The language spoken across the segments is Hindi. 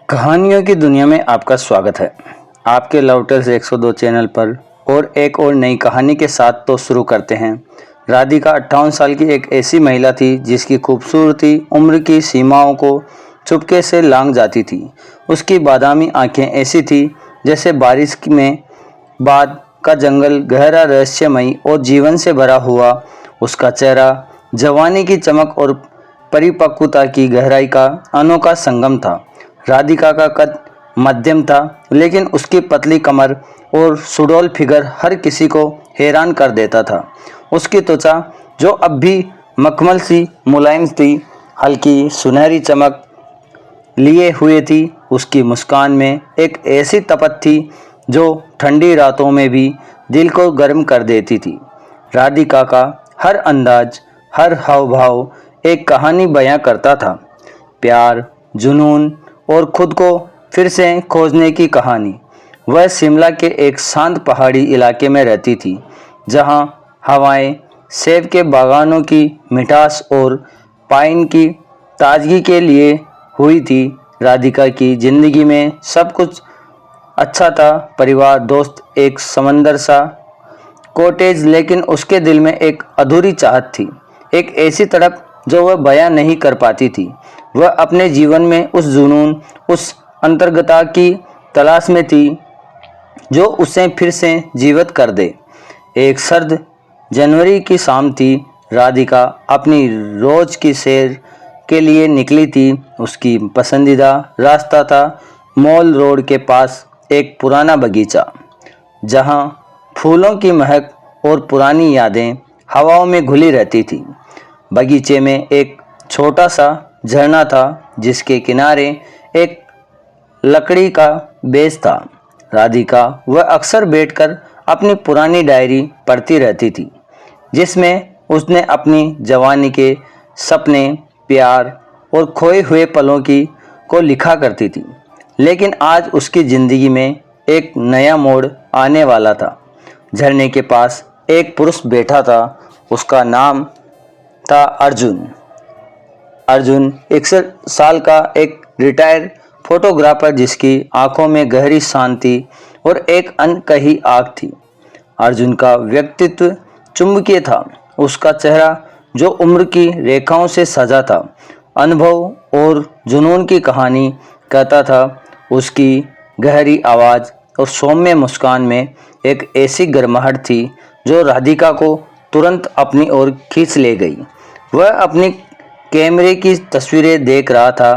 कहानियों की दुनिया में आपका स्वागत है। आपके लव टेल्स 102 चैनल पर और एक और नई कहानी के साथ तो शुरू करते हैं। राधिका 58 साल की एक ऐसी महिला थी जिसकी खूबसूरती उम्र की सीमाओं को चुपके से लांघ जाती थी। उसकी बादामी आंखें ऐसी थी जैसे बारिश में बाद का जंगल, गहरा रहस्यमयी और जीवन से भरा हुआ। उसका चेहरा जवानी की चमक और परिपक्वता की गहराई का अनोखा संगम था। राधिका का कद मध्यम था, लेकिन उसकी पतली कमर और सुडौल फिगर हर किसी को हैरान कर देता था। उसकी त्वचा, जो अब भी मखमल सी मुलायम थी, हल्की सुनहरी चमक लिए हुए थी। उसकी मुस्कान में एक ऐसी तपत थी जो ठंडी रातों में भी दिल को गर्म कर देती थी। राधिका का हर अंदाज, हर हाव भाव एक कहानी बयां करता था। प्यार, जुनून और खुद को फिर से खोजने की कहानी। वह शिमला के एक शांत पहाड़ी इलाके में रहती थी, जहां हवाएं सेब के बागानों की मिठास और पाइन की ताजगी के लिए हुई थी। राधिका की जिंदगी में सब कुछ अच्छा था, परिवार, दोस्त, एक समंदर सा कॉटेज, लेकिन उसके दिल में एक अधूरी चाहत थी, एक ऐसी तड़प जो वह बयां नहीं कर पाती थी। वह अपने जीवन में उस जुनून, उस अंतर्गता की तलाश में थी जो उसे फिर से जीवित कर दे। एक सर्द जनवरी की शाम थी। राधिका अपनी रोज की सैर के लिए निकली थी। उसकी पसंदीदा रास्ता था मॉल रोड के पास एक पुराना बगीचा, जहां फूलों की महक और पुरानी यादें हवाओं में घुली रहती थी। बगीचे में एक छोटा सा झरना था, जिसके किनारे एक लकड़ी का बेंच था। राधिका वह अक्सर बैठकर अपनी पुरानी डायरी पढ़ती रहती थी, जिसमें उसने अपनी जवानी के सपने, प्यार और खोए हुए पलों को लिखा करती थी। लेकिन आज उसकी ज़िंदगी में एक नया मोड़ आने वाला था। झरने के पास एक पुरुष बैठा था। उसका नाम था अर्जुन। अर्जुन 61 साल का एक रिटायर्ड फोटोग्राफर, जिसकी आंखों में गहरी शांति और एक अनकही आग थी। अर्जुन का व्यक्तित्व चुंबकीय था। उसका चेहरा, जो उम्र की रेखाओं से सजा था, अनुभव और जुनून की कहानी कहता था। उसकी गहरी आवाज़ और सौम्य मुस्कान में एक ऐसी गर्माहट थी जो राधिका को तुरंत अपनी ओर खींच ले गई। वह अपनी कैमरे की तस्वीरें देख रहा था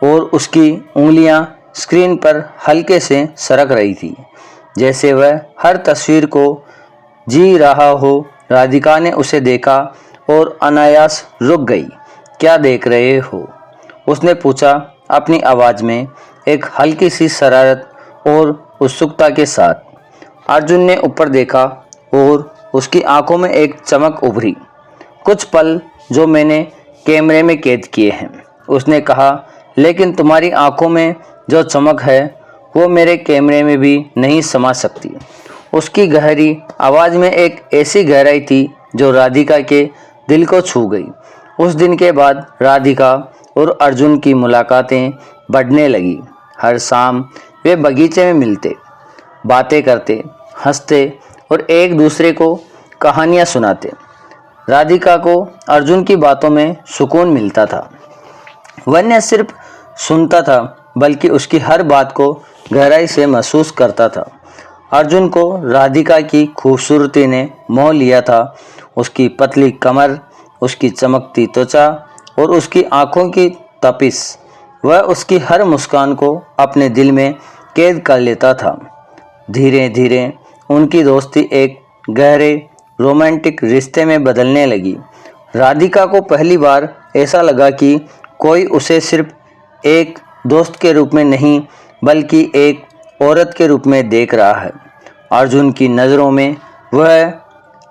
और उसकी उंगलियां स्क्रीन पर हल्के से सरक रही थी, जैसे वह हर तस्वीर को जी रहा हो। राधिका ने उसे देखा और अनायास रुक गई। क्या देख रहे हो? उसने पूछा, अपनी आवाज़ में एक हल्की सी शरारत और उत्सुकता के साथ। अर्जुन ने ऊपर देखा और उसकी आंखों में एक चमक उभरी। कुछ पल जो मैंने कैमरे में कैद किए हैं, उसने कहा, लेकिन तुम्हारी आंखों में जो चमक है वो मेरे कैमरे में भी नहीं समा सकती। उसकी गहरी आवाज़ में एक ऐसी गहराई थी जो राधिका के दिल को छू गई। उस दिन के बाद राधिका और अर्जुन की मुलाकातें बढ़ने लगी। हर शाम वे बगीचे में मिलते, बातें करते, हंसते और एक दूसरे को कहानियाँ सुनाते। राधिका को अर्जुन की बातों में सुकून मिलता था। वह न सिर्फ सुनता था, बल्कि उसकी हर बात को गहराई से महसूस करता था। अर्जुन को राधिका की खूबसूरती ने मोह लिया था। उसकी पतली कमर, उसकी चमकती त्वचा और उसकी आंखों की तपिश। वह उसकी हर मुस्कान को अपने दिल में कैद कर लेता था। धीरे धीरे उनकी दोस्ती एक गहरे रोमांटिक रिश्ते में बदलने लगी। राधिका को पहली बार ऐसा लगा कि कोई उसे सिर्फ एक दोस्त के रूप में नहीं, बल्कि एक औरत के रूप में देख रहा है। अर्जुन की नज़रों में वह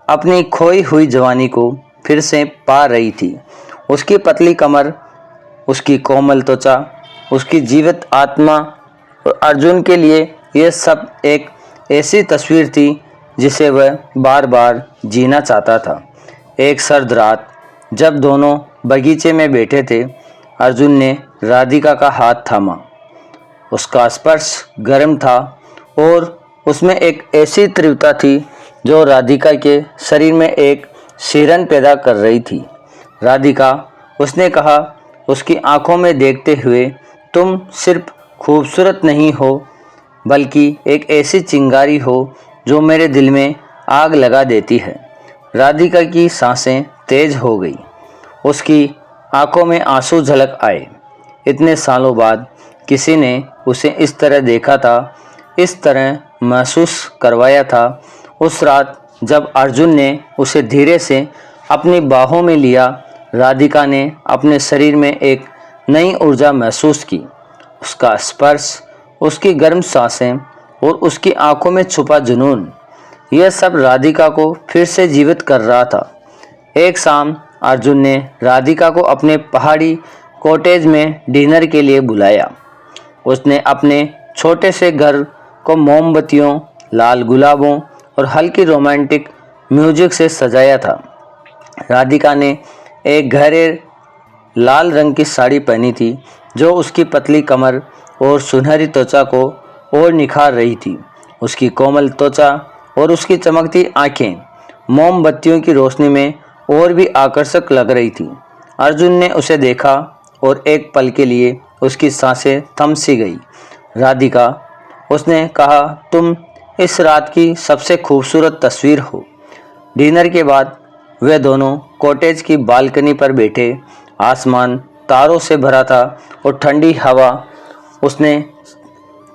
अपनी खोई हुई जवानी को फिर से पा रही थी। उसकी पतली कमर, उसकी कोमल त्वचा, उसकी जीवित आत्मा। और अर्जुन के लिए यह सब एक ऐसी तस्वीर थी जिसे वह बार बार जीना चाहता था। एक सर्द रात जब दोनों बगीचे में बैठे थे, अर्जुन ने राधिका का हाथ थामा। उसका स्पर्श गर्म था और उसमें एक ऐसी तीव्रता थी जो राधिका के शरीर में एक सिहरन पैदा कर रही थी। राधिका, उसने कहा उसकी आंखों में देखते हुए, तुम सिर्फ खूबसूरत नहीं हो बल्कि एक ऐसी चिंगारी हो जो मेरे दिल में आग लगा देती है। राधिका की सांसें तेज हो गई, उसकी आंखों में आंसू झलक आए। इतने सालों बाद किसी ने उसे इस तरह देखा था, इस तरह महसूस करवाया था। उस रात जब अर्जुन ने उसे धीरे से अपनी बाहों में लिया, राधिका ने अपने शरीर में एक नई ऊर्जा महसूस की। उसका स्पर्श, उसकी गर्म सांसें और उसकी आंखों में छुपा जुनून, यह सब राधिका को फिर से जीवित कर रहा था। एक शाम अर्जुन ने राधिका को अपने पहाड़ी कॉटेज में डिनर के लिए बुलाया। उसने अपने छोटे से घर को मोमबत्तियों, लाल गुलाबों और हल्की रोमांटिक म्यूजिक से सजाया था। राधिका ने एक गहरे लाल रंग की साड़ी पहनी थी जो उसकी पतली कमर और सुनहरी त्वचा को और निखार रही थी। उसकी कोमल त्वचा और उसकी चमकती आंखें मोमबत्तियों की रोशनी में और भी आकर्षक लग रही थी। अर्जुन ने उसे देखा और एक पल के लिए उसकी सांसें थम सी गई। राधिका, उसने कहा, तुम इस रात की सबसे खूबसूरत तस्वीर हो। डिनर के बाद वे दोनों कॉटेज की बालकनी पर बैठे। आसमान तारों से भरा था और ठंडी हवा उसने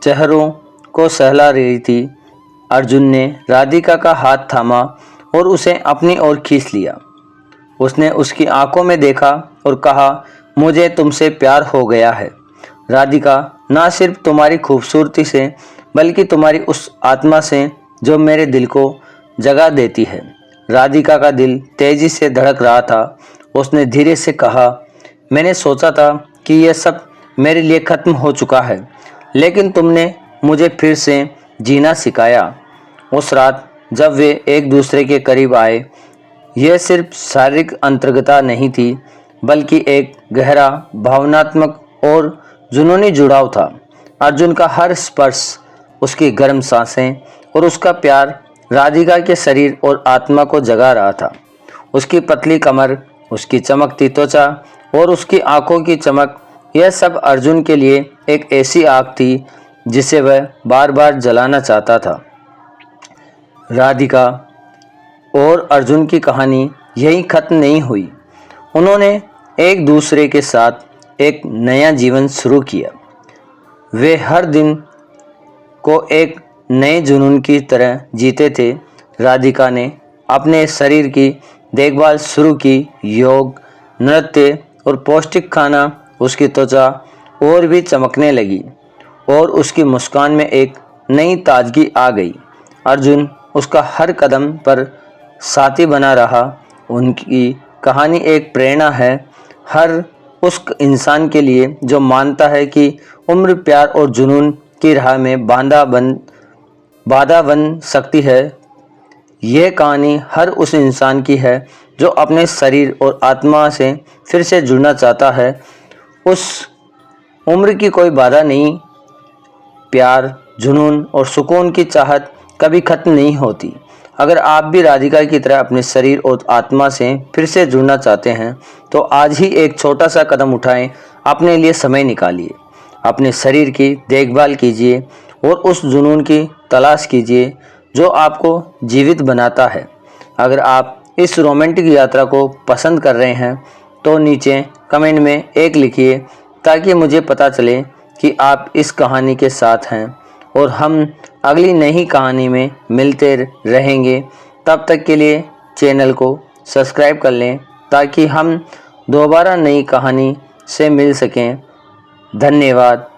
चेहरों को सहला रही थी। अर्जुन ने राधिका का हाथ थामा और उसे अपनी ओर खींच लिया। उसने उसकी आंखों में देखा और कहा, मुझे तुमसे प्यार हो गया है राधिका, ना सिर्फ तुम्हारी खूबसूरती से बल्कि तुम्हारी उस आत्मा से जो मेरे दिल को जगा देती है। राधिका का दिल तेजी से धड़क रहा था। उसने धीरे से कहा, मैंने सोचा था कि यह सब मेरे लिए ख़त्म हो चुका है, लेकिन तुमने मुझे फिर से जीना सिखाया। उस रात जब वे एक दूसरे के करीब आए, यह सिर्फ शारीरिक अंतरंगता नहीं थी बल्कि एक गहरा भावनात्मक और जुनूनी जुड़ाव था। अर्जुन का हर स्पर्श, उसकी गर्म सांसें और उसका प्यार राधिका के शरीर और आत्मा को जगा रहा था। उसकी पतली कमर, उसकी चमकती त्वचा और उसकी आंखों की चमक, यह सब अर्जुन के लिए एक ऐसी आग थी जिसे वह बार बार जलाना चाहता था। राधिका और अर्जुन की कहानी यहीं खत्म नहीं हुई। उन्होंने एक दूसरे के साथ एक नया जीवन शुरू किया। वे हर दिन को एक नए जुनून की तरह जीते थे। राधिका ने अपने शरीर की देखभाल शुरू की, योग, नृत्य और पौष्टिक खाना। उसकी त्वचा और भी चमकने लगी और उसकी मुस्कान में एक नई ताजगी आ गई। अर्जुन उसका हर कदम पर साथी बना रहा। उनकी कहानी एक प्रेरणा है हर उस इंसान के लिए जो मानता है कि उम्र, प्यार और जुनून की राह में बाधा बन सकती है। यह कहानी हर उस इंसान की है जो अपने शरीर और आत्मा से फिर से जुड़ना चाहता है। उस उम्र की कोई बाधा नहीं। प्यार, जुनून और सुकून की चाहत कभी खत्म नहीं होती। अगर आप भी राधिका की तरह अपने शरीर और आत्मा से फिर से जुड़ना चाहते हैं तो आज ही एक छोटा सा कदम उठाएं। अपने लिए समय निकालिए, अपने शरीर की देखभाल कीजिए और उस जुनून की तलाश कीजिए जो आपको जीवित बनाता है। अगर आप इस रोमांटिक यात्रा को पसंद कर रहे हैं तो नीचे कमेंट में एक लिखिए ताकि मुझे पता चले कि आप इस कहानी के साथ हैं और हम अगली नई कहानी में मिलते रहेंगे। तब तक के लिए चैनल को सब्सक्राइब कर लें ताकि हम दोबारा नई कहानी से मिल सकें। धन्यवाद।